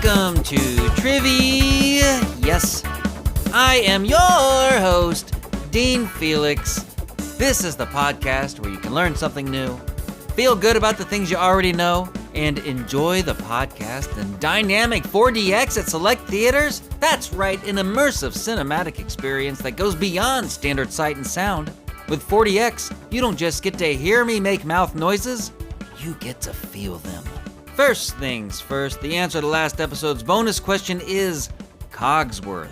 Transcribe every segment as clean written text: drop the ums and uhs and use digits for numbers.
Welcome to TRIVI-yeah. Yes, I am your host, Dean Felix. This is the podcast where you can learn something new, feel good about the things you already know, and enjoy the podcast in dynamic 4DX at select theaters. That's right, an immersive cinematic experience that goes beyond standard sight and sound. With 4DX, you don't just get to hear me make mouth noises, you get to feel them. First things first, the answer to last episode's bonus question is Cogsworth.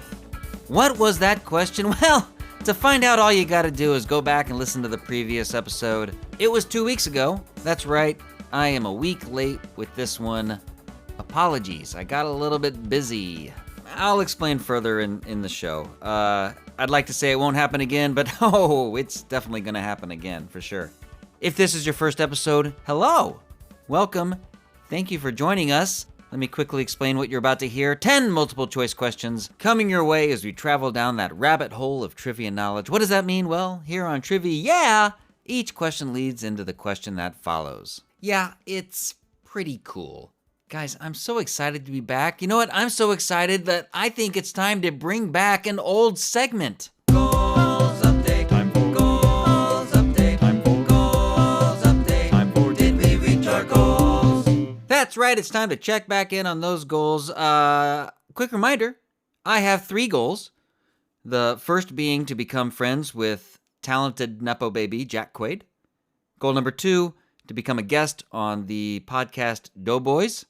What was that question? Well, to find out, all you gotta do is go back and listen to the previous episode. It was 2 weeks ago. That's right, I am a week late with this one. Apologies, I got a little bit busy. I'll explain further in the show. I'd like to say it won't happen again, but it's definitely gonna happen again, for sure. If this is your first episode, hello! Welcome. Thank you for joining us. Let me quickly explain what you're about to hear. 10 multiple choice questions coming your way as we travel down that rabbit hole of trivia knowledge. What does that mean? Well, here on TRIVI-yeah, each question leads into the question that follows. Yeah, it's pretty cool. Guys, I'm so excited to be back. You know what? I'm so excited that I think it's time to bring back an old segment. Goals update. Time for goals update. Time for goals update. Time for did we reach our goals? That's right, it's time to check back in on those goals. Quick reminder, I have 3 goals. The first being to become friends with talented Nepo baby Jack Quaid. Goal number 2, to become a guest on the podcast Doughboys.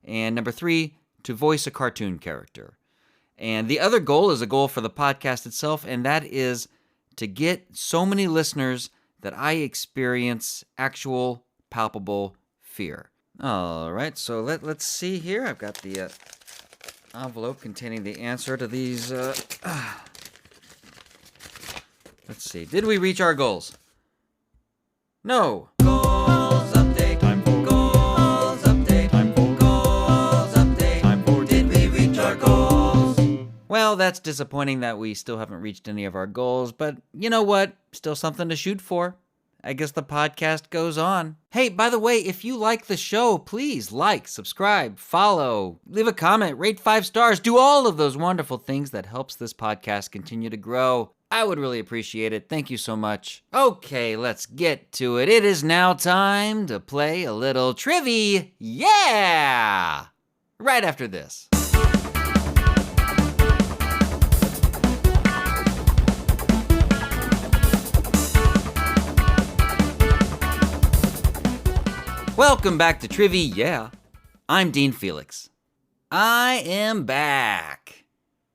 And number 3, to voice a cartoon character. And the other goal is a goal for the podcast itself, and that is to get so many listeners that I experience actual, palpable fear. All right, so let's see here. I've got the envelope containing the answer to these. Let's see. Did we reach our goals? No. Goals update. Time for goals update. Time for goals update. Time for did we reach our goals? Well, that's disappointing that we still haven't reached any of our goals, but you know what? Still something to shoot for. I guess the podcast goes on. Hey, by the way, if you like the show, please like, subscribe, follow, leave a comment, rate 5 stars, do all of those wonderful things that helps this podcast continue to grow. I would really appreciate it. Thank you so much. Okay, let's get to it. It is now time to play a little TRIVI-yeah! Right after this. Welcome back to TRIVI-yeah. I'm Dean Felix. I am back.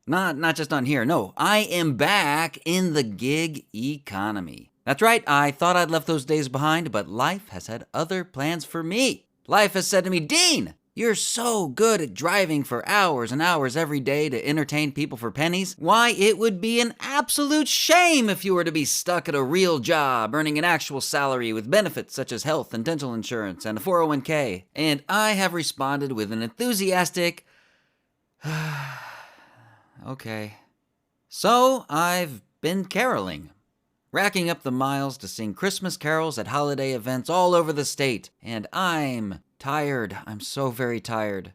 Not just on here, no. I am back in the gig economy. That's right, I thought I'd left those days behind, but life has had other plans for me. Life has said to me, Dean, you're so good at driving for hours and hours every day to entertain people for pennies. Why, it would be an absolute shame if you were to be stuck at a real job, earning an actual salary with benefits such as health and dental insurance and a 401k. And I have responded with an enthusiastic, okay. So I've been caroling, racking up the miles to sing Christmas carols at holiday events all over the state. And I'm tired. I'm so very tired.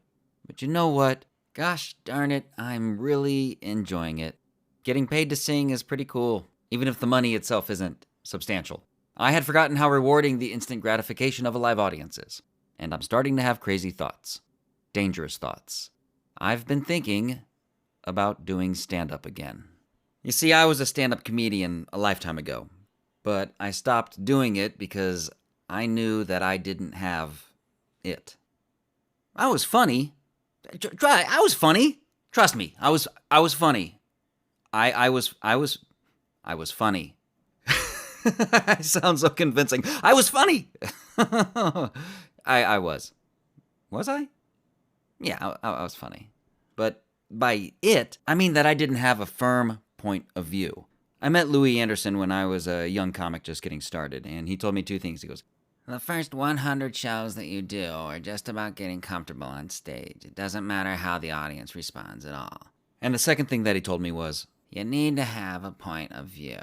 But you know what? Gosh darn it, I'm really enjoying it. Getting paid to sing is pretty cool, even if the money itself isn't substantial. I had forgotten how rewarding the instant gratification of a live audience is. And I'm starting to have crazy thoughts. Dangerous thoughts. I've been thinking about doing stand-up again. You see, I was a stand-up comedian a lifetime ago, but I stopped doing it because I knew that I didn't have it. I was funny. I was funny. Trust me, I was funny. I was funny. I sound so convincing. I was funny. I was. Was I? Yeah, I was funny. But by it, I mean that I didn't have a firm point of view. I met Louis Anderson when I was a young comic just getting started, and he told me 2 things. He goes, the first 100 shows that you do are just about getting comfortable on stage. It doesn't matter how the audience responds at all. And the second thing that he told me was, you need to have a point of view.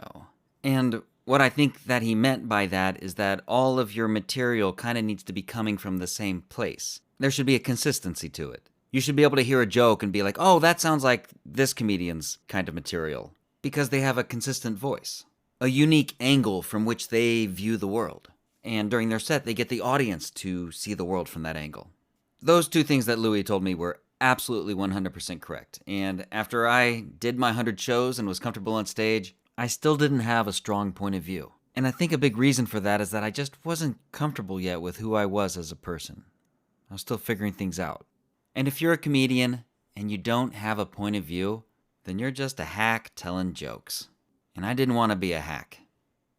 And what I think that he meant by that is that all of your material kind of needs to be coming from the same place. There should be a consistency to it. You should be able to hear a joke and be like, oh, that sounds like this comedian's kind of material, because they have a consistent voice, a unique angle from which they view the world. And during their set, they get the audience to see the world from that angle. Those two things that Louis told me were absolutely 100% correct. And after I did my 100 shows and was comfortable on stage, I still didn't have a strong point of view. And I think a big reason for that is that I just wasn't comfortable yet with who I was as a person. I was still figuring things out. And if you're a comedian and you don't have a point of view, then you're just a hack telling jokes. And I didn't want to be a hack.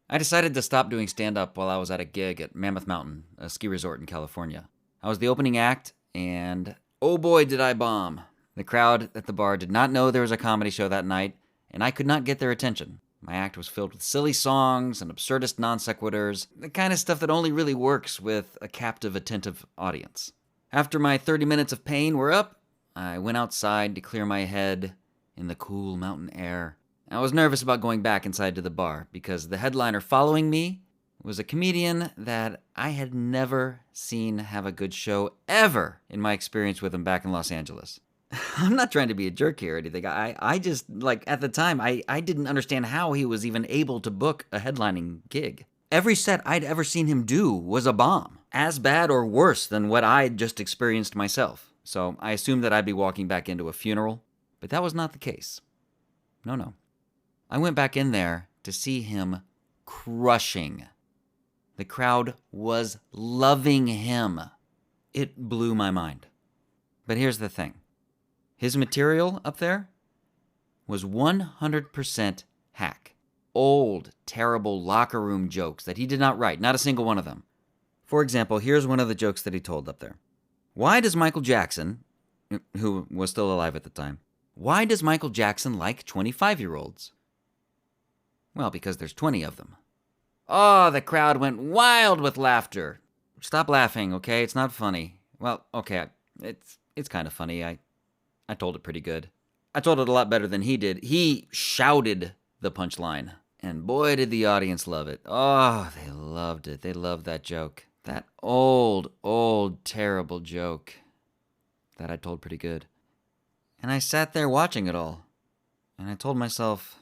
I decided to stop doing stand-up while I was at a gig at Mammoth Mountain, a ski resort in California. I was the opening act, and oh boy did I bomb. The crowd at the bar did not know there was a comedy show that night, and I could not get their attention. My act was filled with silly songs and absurdist non sequiturs, the kind of stuff that only really works with a captive, attentive audience. After my 30 minutes of pain were up, I went outside to clear my head in the cool mountain air. I was nervous about going back inside to the bar because the headliner following me was a comedian that I had never seen have a good show ever in my experience with him back in Los Angeles. I'm not trying to be a jerk here or anything. I just, at the time, I didn't understand how he was even able to book a headlining gig. Every set I'd ever seen him do was a bomb, as bad or worse than what I'd just experienced myself. So I assumed that I'd be walking back into a funeral, but that was not the case. No. I went back in there to see him crushing. The crowd was loving him. It blew my mind. But here's the thing. His material up there was 100% hack. Old, terrible locker room jokes that he did not write, not a single one of them. For example, here's one of the jokes that he told up there. Why does Michael Jackson, who was still alive at the time, why does Michael Jackson like 25-year-olds? Well, because there's 20 of them. Oh, the crowd went wild with laughter. Stop laughing, okay? It's not funny. Well, okay, it's kind of funny. I told it pretty good. I told it a lot better than he did. He shouted the punchline, and boy, did the audience love it. Oh, they loved it. They loved that joke. That old, terrible joke that I told pretty good. And I sat there watching it all, and I told myself,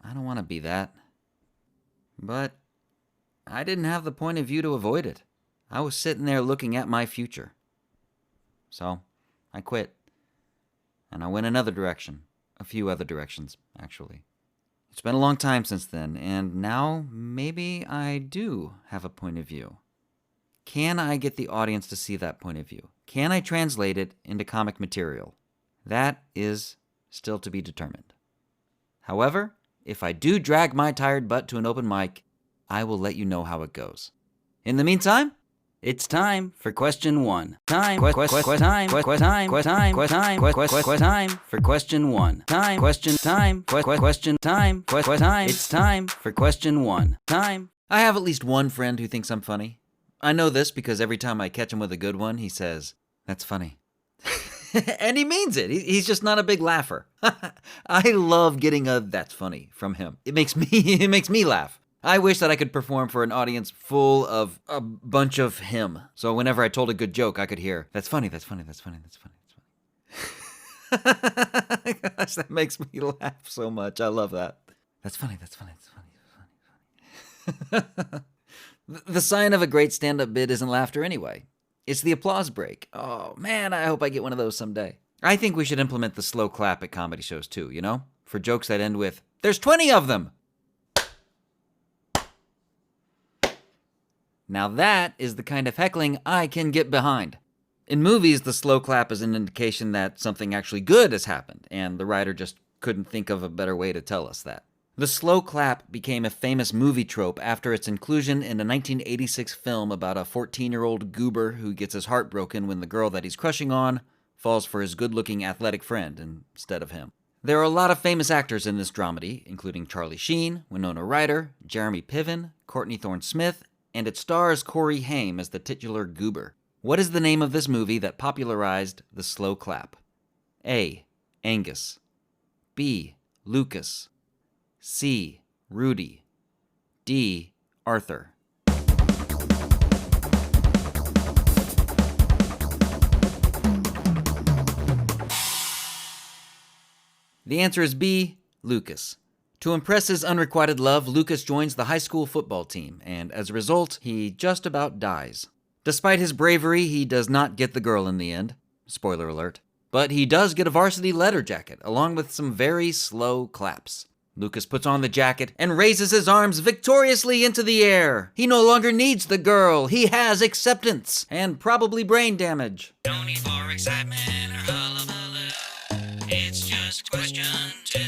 I don't want to be that. But I didn't have the point of view to avoid it. I was sitting there looking at my future. So I quit. And I went another direction. A few other directions, actually. It's been a long time since then, and now maybe I do have a point of view. Can I get the audience to see that point of view? Can I translate it into comic material? That is still to be determined. However, if I do drag my tired butt to an open mic, I will let you know how it goes. In the meantime, it's time for question one. Time for question one. Time for question one. I have at least one friend who thinks I'm funny. I know this because every time I catch him with a good one, he says, "That's funny." And he means it. He's just not a big laugher. I love getting a "that's funny" from him. It makes me laugh. I wish that I could perform for an audience full of a bunch of him. So whenever I told a good joke, I could hear, "That's funny, that's funny, that's funny, that's funny, that's funny." Gosh, that makes me laugh so much. I love that. That's funny, that's funny, that's funny, that's funny. The sign of a great stand-up bit isn't laughter anyway. It's the applause break. Oh, man, I hope I get one of those someday. I think we should implement the slow clap at comedy shows too, you know? For jokes that end with, "There's 20 of them!" Now that is the kind of heckling I can get behind. In movies, the slow clap is an indication that something actually good has happened, and the writer just couldn't think of a better way to tell us that. The slow clap became a famous movie trope after its inclusion in a 1986 film about a 14-year-old goober who gets his heart broken when the girl that he's crushing on falls for his good-looking athletic friend instead of him. There are a lot of famous actors in this dramedy, including Charlie Sheen, Winona Ryder, Jeremy Piven, Courtney Thorne-Smith, and it stars Corey Haim as the titular goober. What is the name of this movie that popularized the slow clap? A. Angus. B. Lucas. C. Rudy. D. Arthur. The answer is B, Lucas. To impress his unrequited love, Lucas joins the high school football team, and as a result, he just about dies. Despite his bravery, he does not get the girl in the end. Spoiler alert. But he does get a varsity leather jacket, along with some very slow claps. Lucas puts on the jacket and raises his arms victoriously into the air. He no longer needs the girl. He has acceptance and probably brain damage. No need for excitement or hullabaloo. It's just question 2.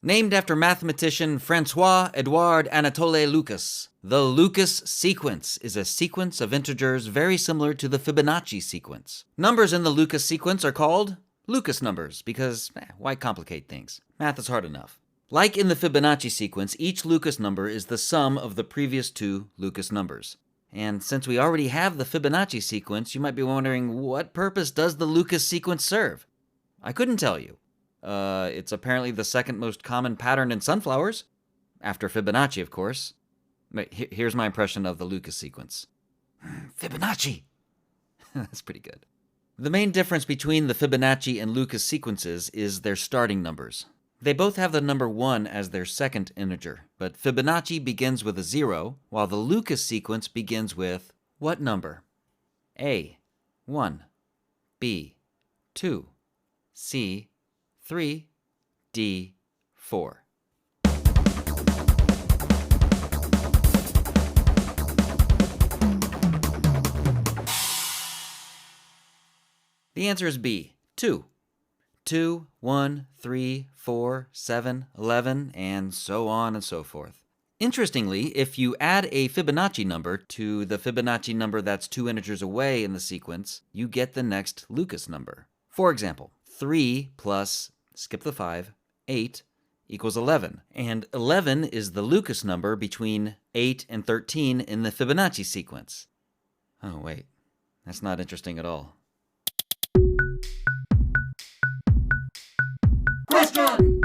Named after mathematician François-Edouard Anatole Lucas, the Lucas sequence is a sequence of integers very similar to the Fibonacci sequence. Numbers in the Lucas sequence are called Lucas numbers because, why complicate things? Math is hard enough. Like in the Fibonacci sequence, each Lucas number is the sum of the previous 2 Lucas numbers. And since we already have the Fibonacci sequence, you might be wondering, what purpose does the Lucas sequence serve? I couldn't tell you. It's apparently the second most common pattern in sunflowers, after Fibonacci, of course. Here's my impression of the Lucas sequence. Fibonacci! That's pretty good. The main difference between the Fibonacci and Lucas sequences is their starting numbers. They both have the number 1 as their second integer, but Fibonacci begins with a 0, while the Lucas sequence begins with what number? A, 1, B, 2, C, 3, D, 4. The answer is B, 2. 2, 1, 3, 4, 7, 11, and so on and so forth. Interestingly, if you add a Fibonacci number to the Fibonacci number that's 2 integers away in the sequence, you get the next Lucas number. For example, 3 plus, skip the 5, 8 equals 11. And 11 is the Lucas number between 8 and 13 in the Fibonacci sequence. Oh, wait. That's not interesting at all. Question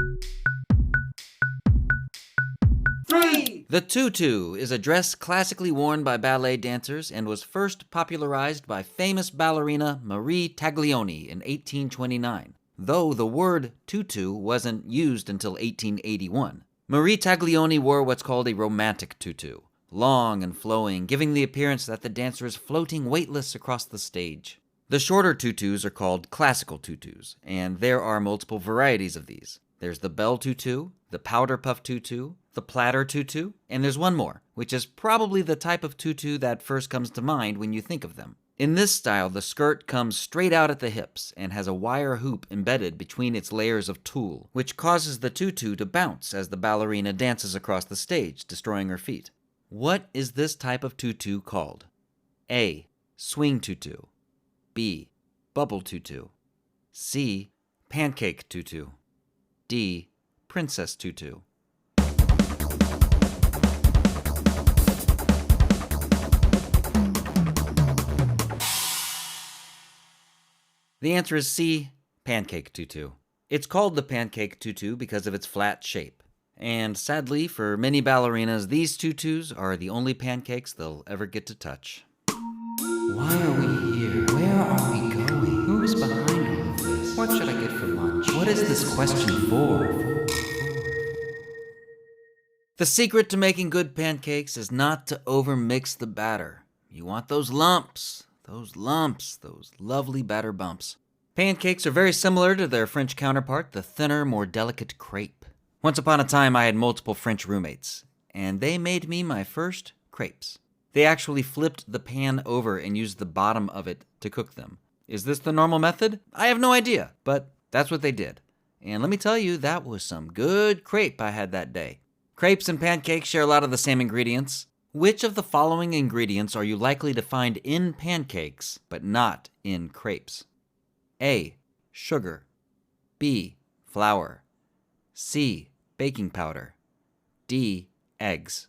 3! The tutu is a dress classically worn by ballet dancers and was first popularized by famous ballerina Marie Taglioni in 1829, though the word tutu wasn't used until 1881. Marie Taglioni wore what's called a romantic tutu, long and flowing, giving the appearance that the dancer is floating weightless across the stage. The shorter tutus are called classical tutus, and there are multiple varieties of these. There's the bell tutu, the powder puff tutu, the platter tutu, and there's one more, which is probably the type of tutu that first comes to mind when you think of them. In this style, the skirt comes straight out at the hips and has a wire hoop embedded between its layers of tulle, which causes the tutu to bounce as the ballerina dances across the stage, destroying her feet. What is this type of tutu called? A. Swing tutu. B. Bubble tutu. C. Pancake tutu. D. Princess tutu. The answer is C. Pancake tutu. It's called the pancake tutu because of its flat shape. And sadly, for many ballerinas, these tutus are the only pancakes they'll ever get to touch. Why are we here? Where are we going? Who is behind all of this? What should I get for lunch? What is this question for? The secret to making good pancakes is not to overmix the batter. You want those lumps, those lovely batter bumps. Pancakes are very similar to their French counterpart, the thinner, more delicate crepe. Once upon a time, I had multiple French roommates, and they made me my first crepes. They actually flipped the pan over and used the bottom of it to cook them. Is this the normal method? I have no idea, but that's what they did. And let me tell you, that was some good crepe I had that day. Crepes and pancakes share a lot of the same ingredients. Which of the following ingredients are you likely to find in pancakes, but not in crepes? A. Sugar. B. Flour. C. Baking powder. D. Eggs.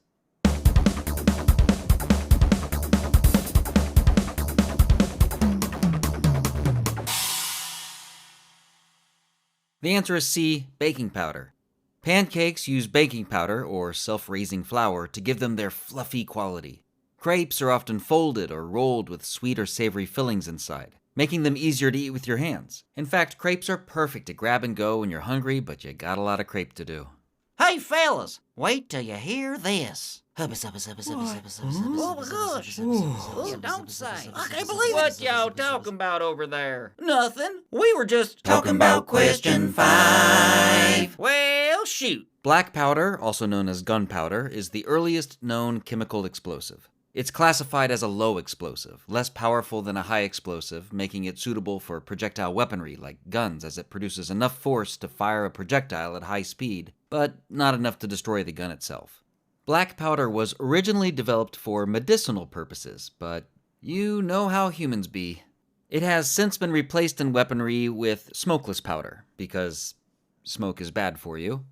The answer is C. Baking powder. Pancakes use baking powder, or self-raising flour, to give them their fluffy quality. Crepes are often folded or rolled with sweet or savory fillings inside. making them easier to eat with your hands. In fact, crepes are perfect to grab and go when you're hungry, but you got a lot of crepe to do. Hey, fellas, wait till you hear this. Oh my gosh! You don't say. I can't believe it. What y'all talking about over there? Nothing. We were just Talking about question 5. Well, shoot. Black powder, also known as gunpowder, is the earliest known chemical explosive. It's classified as a low explosive, less powerful than a high explosive, making it suitable for projectile weaponry like guns, as it produces enough force to fire a projectile at high speed, but not enough to destroy the gun itself. Black powder was originally developed for medicinal purposes, but you know how humans be. It has since been replaced in weaponry with smokeless powder, because smoke is bad for you.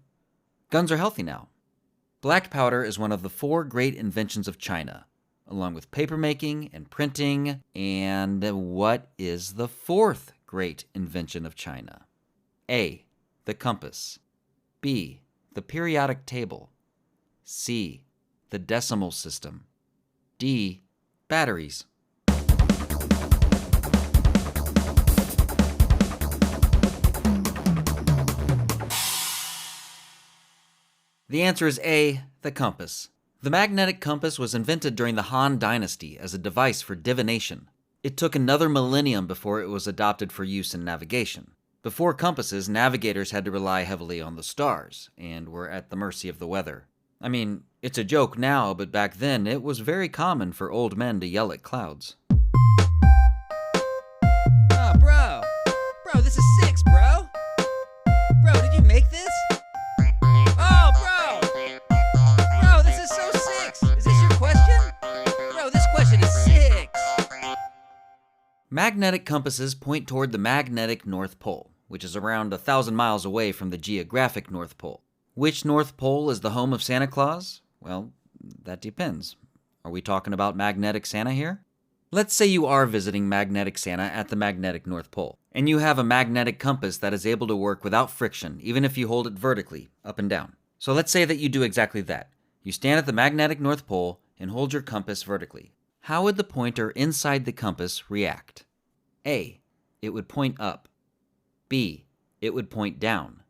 Guns are healthy now. Black powder is one of the 4 great inventions of China, along with papermaking and printing. And what is the 4th great invention of China? A, the compass. B, the periodic table. C, the decimal system. D, batteries. The answer is A, the compass. The magnetic compass was invented during the Han Dynasty as a device for divination. It took another millennium before it was adopted for use in navigation. Before compasses, navigators had to rely heavily on the stars and were at the mercy of the weather. I mean, it's a joke now, but back then it was very common for old men to yell at clouds. Oh, bro, this is 6, bro. Bro, did you make this? Oh, bro, this is so 6. Is this your question? Bro, this question is 6. Magnetic compasses point toward the magnetic North Pole, which is around 1,000 miles away from the geographic North Pole. Which North Pole is the home of Santa Claus? Well, that depends. Are we talking about magnetic Santa here? Let's say you are visiting magnetic Santa at the magnetic North Pole, and you have a magnetic compass that is able to work without friction, even if you hold it vertically, up and down. So let's say that you do exactly that. You stand at the magnetic North Pole and hold your compass vertically. How would the pointer inside the compass react? A, it would point up. B, it would point down.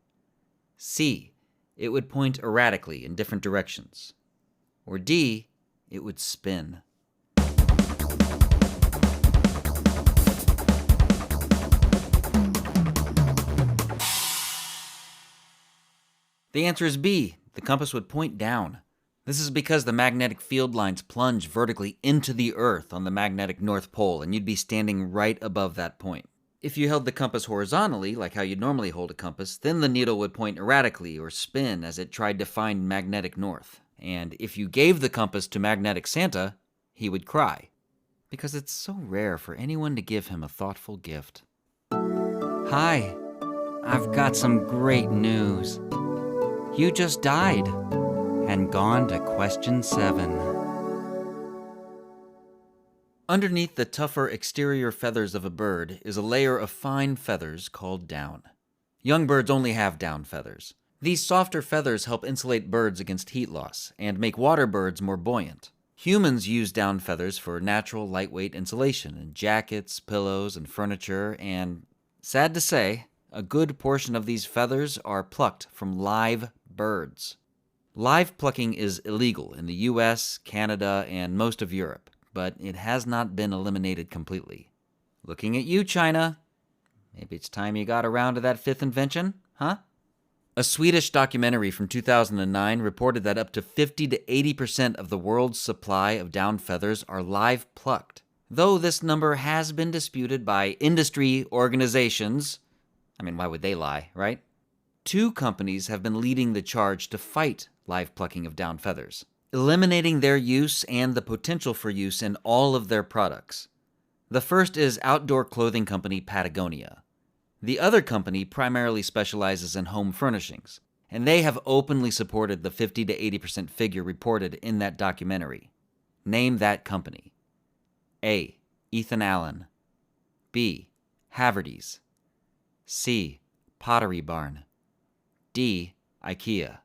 C, it would point erratically in different directions. Or D, it would spin. The answer is B, the compass would point down. This is because the magnetic field lines plunge vertically into the Earth on the magnetic North Pole, and you'd be standing right above that point. If you held the compass horizontally, like how you'd normally hold a compass, then the needle would point erratically or spin as it tried to find magnetic north. And if you gave the compass to magnetic Santa, he would cry. Because it's so rare for anyone to give him a thoughtful gift. Hi, I've got some great news. You just died and gone to question 7. Underneath the tougher exterior feathers of a bird is a layer of fine feathers called down. Young birds only have down feathers. These softer feathers help insulate birds against heat loss and make water birds more buoyant. Humans use down feathers for natural lightweight insulation in jackets, pillows, and furniture, and, sad to say, a good portion of these feathers are plucked from live birds. Live plucking is illegal in the US, Canada, and most of Europe, but it has not been eliminated completely. Looking at you, China. Maybe it's time you got around to that 5th invention, huh? A Swedish documentary from 2009 reported that up to 50 to 80% of the world's supply of down feathers are live plucked. Though this number has been disputed by industry organizations. I mean, why would they lie, right? 2 companies have been leading the charge to fight live plucking of down feathers, eliminating their use and the potential for use in all of their products. The first is outdoor clothing company Patagonia. The other company primarily specializes in home furnishings, and they have openly supported the 50 to 80% figure reported in that documentary. Name that company. A, Ethan Allen. B, Haverty's. C, Pottery Barn. D, IKEA.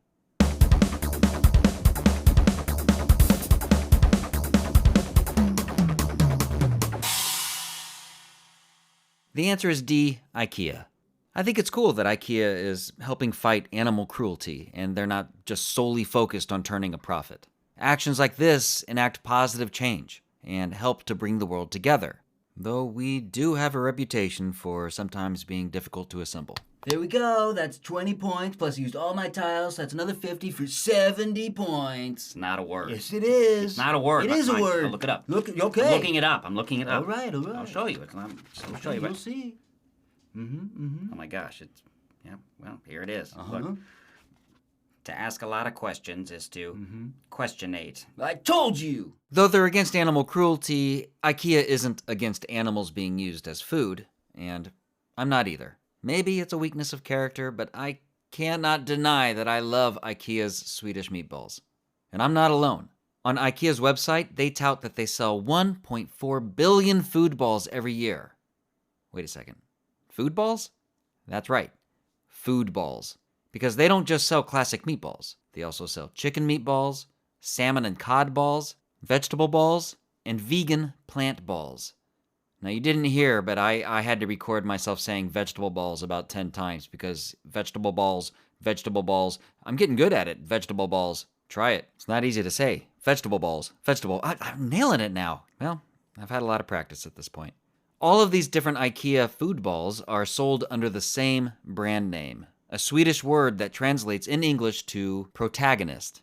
The answer is D, IKEA. I think it's cool that IKEA is helping fight animal cruelty, and they're not just solely focused on turning a profit. Actions like this enact positive change and help to bring the world together, though we do have a reputation for sometimes being difficult to assemble. There we go. That's 20 points, plus I used all my tiles. That's another 50 for 70 points. It's not a word. Yes, it is. It's not a word. It is a word. I'll look it up. Okay. I'm looking it up. All right. I'll show you. I'll show you. You'll see. Oh my gosh, well, here it is. Look. To ask a lot of questions is to questionate. I told you. Though they're against animal cruelty, IKEA isn't against animals being used as food, and I'm not either. Maybe it's a weakness of character, but I cannot deny that I love IKEA's Swedish meatballs. And I'm not alone. On IKEA's website, they tout that they sell 1.4 billion food balls every year. Wait a second. Food balls? That's right. Food balls. Because they don't just sell classic meatballs. They also sell chicken meatballs, salmon and cod balls, vegetable balls, and vegan plant balls. Now, you didn't hear, but I had to record myself saying vegetable balls about 10 times because vegetable balls, I'm getting good at it, vegetable balls. Try it. It's not easy to say. Vegetable balls, I'm nailing it now. Well, I've had a lot of practice at this point. All of these different IKEA food balls are sold under the same brand name, a Swedish word that translates in English to protagonist.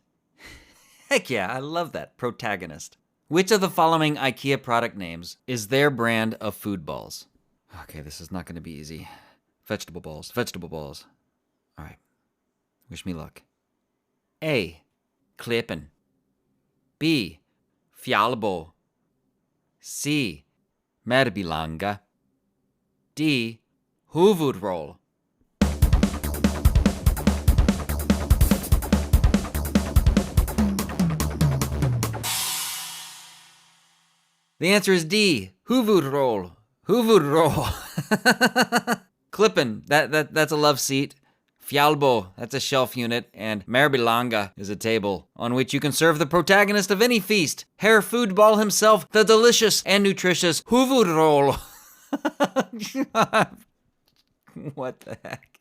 Heck yeah, I love that, protagonist. Which of the following IKEA product names is their brand of food balls? Okay, this is not going to be easy. Vegetable balls. All right. Wish me luck. A. Klippen. B. Fjallbo. C. Merbilanga. D. Huvudroll. The answer is D. Huvudroll. Klippen, that's a love seat. Fjallbo, that's a shelf unit. And Merbilanga is a table on which you can serve the protagonist of any feast, Herr Foodball himself, the delicious and nutritious Huvudroll. What the heck?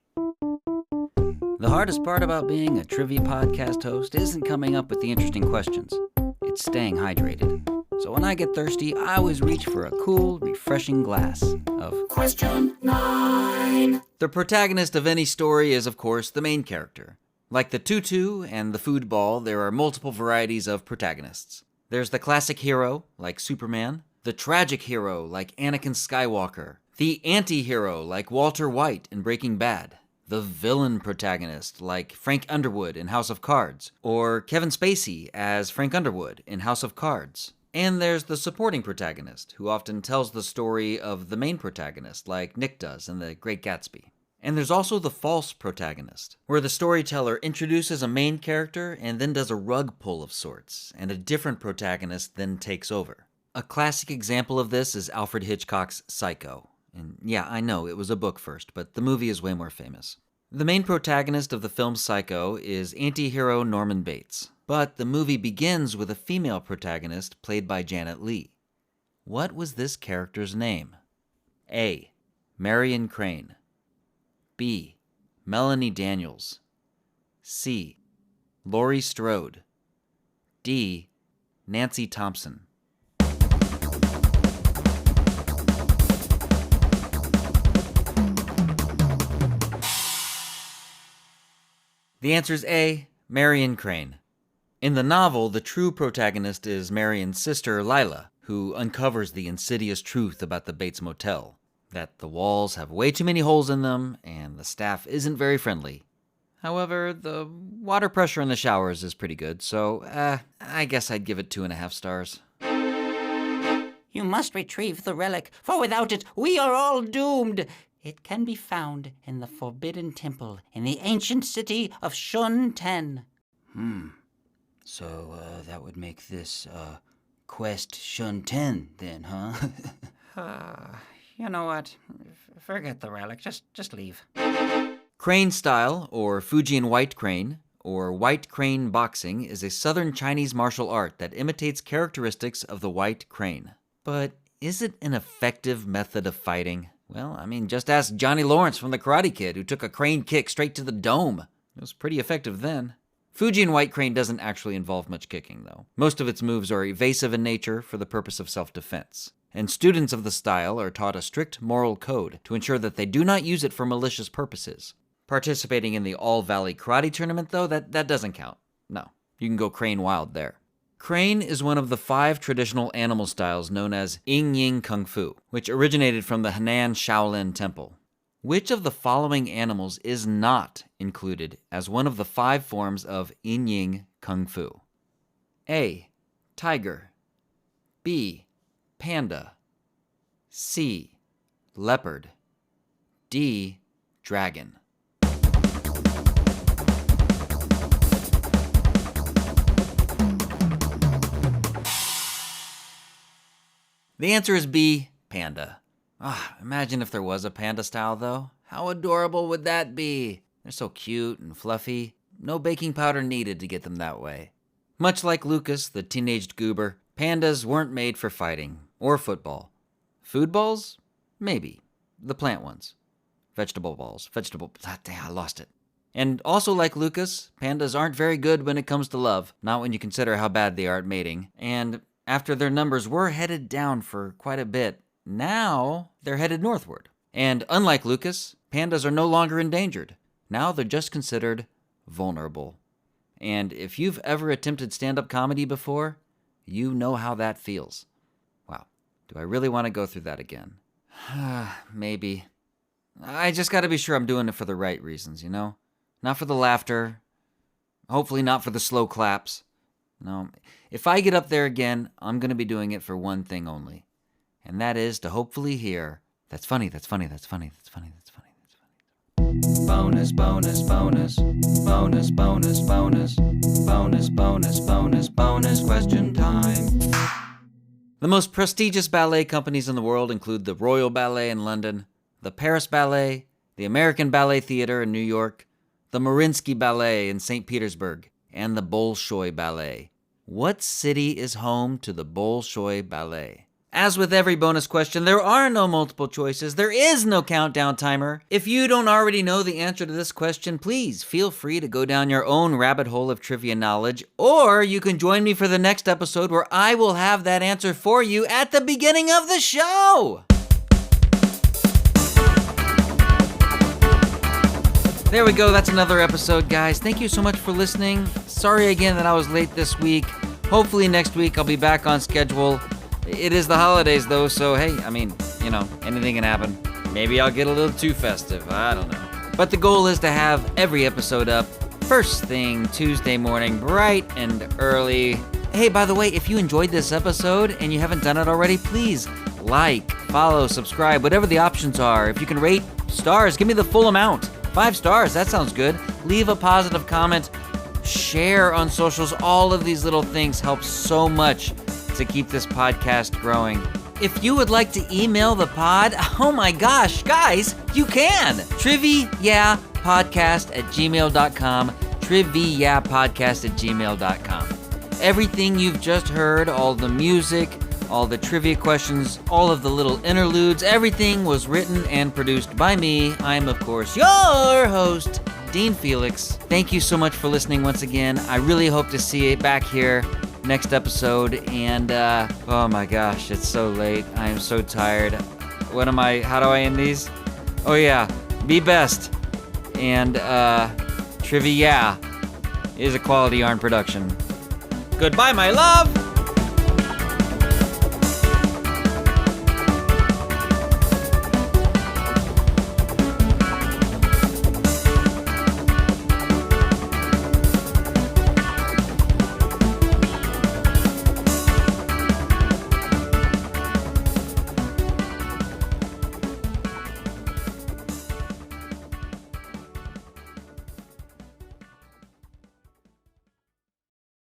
The hardest part about being a trivia podcast host isn't coming up with the interesting questions. It's staying hydrated. So when I get thirsty, I always reach for a cool, refreshing glass of Question 9. The protagonist of any story is, of course, the main character. Like the tutu and the food ball, there are multiple varieties of protagonists. There's the classic hero, like Superman, the tragic hero, like Anakin Skywalker, the anti-hero, like Walter White in Breaking Bad, the villain protagonist, like Frank Underwood in House of Cards, or Kevin Spacey as Frank Underwood in House of Cards. And there's the supporting protagonist, who often tells the story of the main protagonist, like Nick does in The Great Gatsby. And there's also the false protagonist, where the storyteller introduces a main character and then does a rug pull of sorts, and a different protagonist then takes over. A classic example of this is Alfred Hitchcock's Psycho. And yeah, I know, it was a book first, but the movie is way more famous. The main protagonist of the film Psycho is anti-hero Norman Bates. But the movie begins with a female protagonist played by Janet Leigh. What was this character's name? A. Marion Crane. B. Melanie Daniels. C. Laurie Strode. D. Nancy Thompson. The answer is A. Marion Crane. In the novel, the true protagonist is Marion's sister, Lila, who uncovers the insidious truth about the Bates Motel, that the walls have way too many holes in them and the staff isn't very friendly. However, the water pressure in the showers is pretty good, so I guess I'd give it 2.5 stars. You must retrieve the relic, for without it we are all doomed. It can be found in the Forbidden Temple in the ancient city of Shun-Ten. So, that would make this, Quest Shun-Ten, then, huh? You know what? Forget the relic. Just leave. Crane style, or Fujian white crane, or white crane boxing, is a southern Chinese martial art that imitates characteristics of the white crane. But is it an effective method of fighting? Well, just ask Johnny Lawrence from The Karate Kid, who took a crane kick straight to the dome. It was pretty effective then. Fujian white crane doesn't actually involve much kicking, though. Most of its moves are evasive in nature for the purpose of self-defense. And students of the style are taught a strict moral code to ensure that they do not use it for malicious purposes. Participating in the All-Valley Karate Tournament, though, that doesn't count. No, you can go crane wild there. Crane is one of the 5 traditional animal styles known as Yin Ying Kung Fu, which originated from the Henan Shaolin Temple. Which of the following animals is not included as one of the 5 forms of Yin Ying Kung Fu? A. Tiger. B. Panda. C. Leopard. D. Dragon. The answer is B. Panda. Imagine if there was a panda style, though. How adorable would that be? They're so cute and fluffy. No baking powder needed to get them that way. Much like Lucas, the teenaged goober, pandas weren't made for fighting or football. Food balls? Maybe. The plant ones. Vegetable balls. I lost it. And also like Lucas, pandas aren't very good when it comes to love. Not when you consider how bad they are at mating. And after their numbers were headed down for quite a bit, now they're headed northward. And unlike Lucas, pandas are no longer endangered. Now they're just considered vulnerable. And if you've ever attempted stand-up comedy before, you know how that feels. Wow, do I really want to go through that again? Maybe. I just gotta be sure I'm doing it for the right reasons, you know? Not for the laughter. Hopefully not for the slow claps. No, if I get up there again, I'm gonna be doing it for one thing only. And that is to hopefully hear, that's funny, that's funny, that's funny, that's funny, that's funny, that's funny. Bonus, bonus, bonus, bonus, bonus, bonus, bonus, bonus, bonus, bonus question time. The most prestigious ballet companies in the world include the Royal Ballet in London, the Paris Ballet, the American Ballet Theatre in New York, the Mariinsky Ballet in St. Petersburg, and the Bolshoi Ballet. What city is home to the Bolshoi Ballet? As with every bonus question, there are no multiple choices. There is no countdown timer. If you don't already know the answer to this question, please feel free to go down your own rabbit hole of trivia knowledge, or you can join me for the next episode where I will have that answer for you at the beginning of the show. There we go. That's another episode, guys. Thank you so much for listening. Sorry again that I was late this week. Hopefully next week I'll be back on schedule. It is the holidays, though, so hey, anything can happen. Maybe I'll get a little too festive. I don't know. But the goal is to have every episode up first thing Tuesday morning, bright and early. Hey, by the way, if you enjoyed this episode and you haven't done it already, please like, follow, subscribe, whatever the options are. If you can rate stars, give me the full amount. 5 stars, that sounds good. Leave a positive comment. Share on socials. All of these little things help so much to keep this podcast growing. If you would like to email the pod, oh my gosh, guys, you can. TRIVI-yeah-podcast@gmail.com. TRIVI-yeah-podcast@gmail.com. Everything you've just heard, all the music, all the trivia questions, all of the little interludes, everything was written and produced by me. I'm, of course, your host, Dean Felix. Thank you so much for listening once again. I really hope to see you back here next episode. And, oh my gosh, it's so late. I am so tired. How do I end these? Oh yeah, be best. And, TRIVI-yeah is a Quality Yarn production. Goodbye, my love!